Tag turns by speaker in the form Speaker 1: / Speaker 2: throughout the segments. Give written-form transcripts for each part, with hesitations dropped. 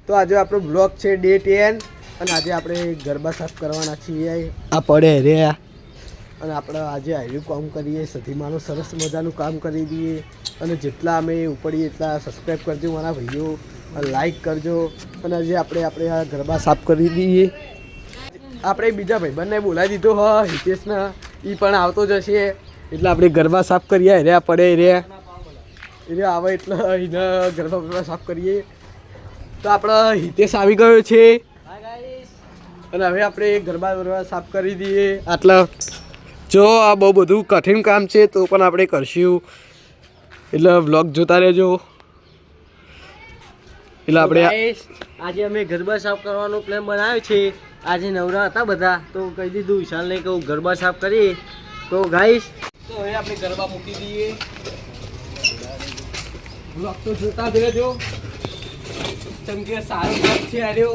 Speaker 1: તો આજે આપણો બ્લોગ છે ડે 10 અને આજે આપણે ગરબા સાફ કરવાના છીએ. આ પડે રે અને આપણે આજે આવ્યું કામ કરીએ, સધીમાનું સરસ મજાનું કામ કરી દઈએ અને જેટલા અમે ઉપડીએ એટલા સબસ્ક્રાઈબ કરજો મારા ભાઈઓ, લાઈક કરજો. અને આજે આપણે આ ગરબા સાફ કરી દઈએ. આપણે બીજા ભાઈબંધને બોલાવી દીધો હ હિતેશને, એ પણ આવતો જ હશે એટલે આપણે ગરબા સાફ કરીએ. રહ્યા પડે રે એ આવે એટલે એને ગરબા સાફ કરીએ. તો આપણે હિતેશ આવી ગયો છે અને હવે આપણે ગરબા સાફ કરી દઈએ. આટલા જો આ બહુ બધું કઠિન કામ છે તો પણ આપણે કરશું, એટલે વ્લોગ જોતા રહેજો. એટલે આપણે
Speaker 2: આજે અમે ગરબા સાફ કરવાનો પ્લાન બનાવ્યો છે. આજે નવરા હતા બધા તો કહી દીધું વિશાલને કહું ગરબા સાફ કરીએ. તો ગાઈસ
Speaker 1: તો હવે આપણે ગરબા મૂકી દઈએ. વ્લોગ તો જોતા જ રહેજો, કેમ કે સારો વ્લોગ છે આર્યો,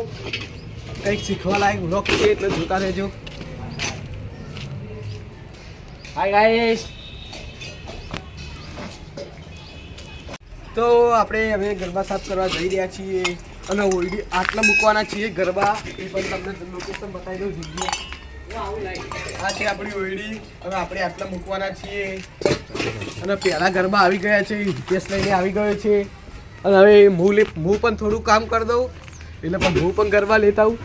Speaker 1: કંઈક શીખવા લાયક વ્લોગ છે એટલે જોતા રહેજો.
Speaker 2: હાય ગાઈસ,
Speaker 1: તો આપણે હવે ગરબા સાફ કરવા જઈ રહ્યા છીએ અને ઓલડી આટલા મૂકવાના છીએ ગરબા, એ પણ તમને લોકેશન બતાવી દઉં જગ્યા. આ છે આપણી ઓયડી, હવે આપણે આટલા મૂકવાના છીએ. અને પહેલા ગરબા આવી ગયા છે, હિતેશ લઈને આવી ગયો છે. અને હવે હું પણ થોડું કામ કરી દઉં એટલે પણ હું પણ ગરબા લેતા આવું.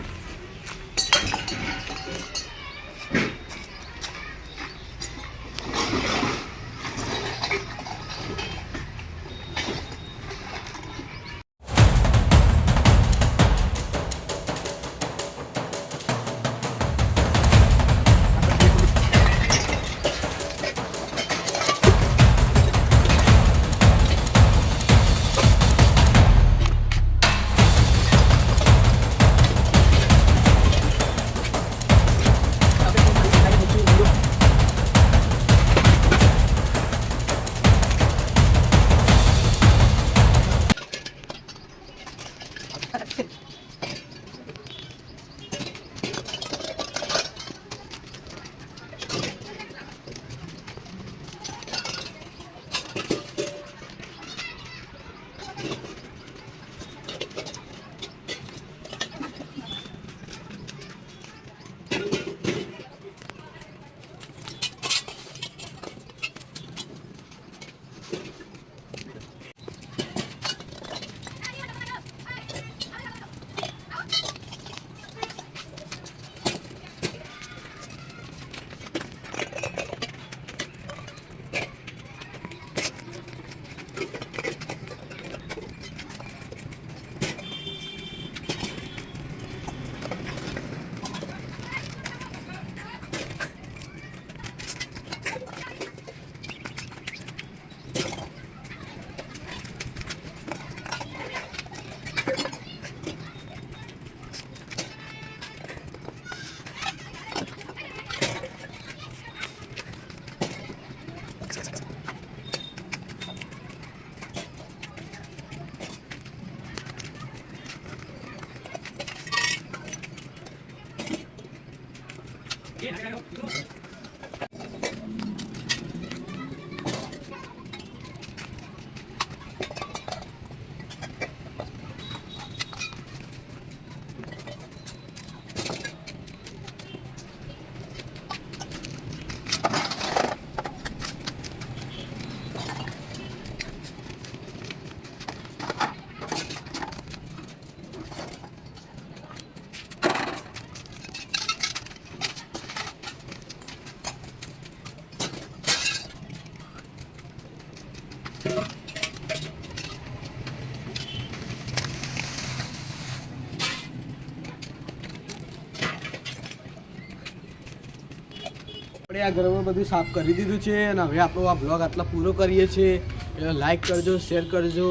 Speaker 1: આપણે આ ગરબા બધું સાફ કરી દીધું છે અને હવે આપણો આ બ્લોગ આટલા પૂરો કરીએ છીએ. એટલે લાઈક કરજો, શેર કરજો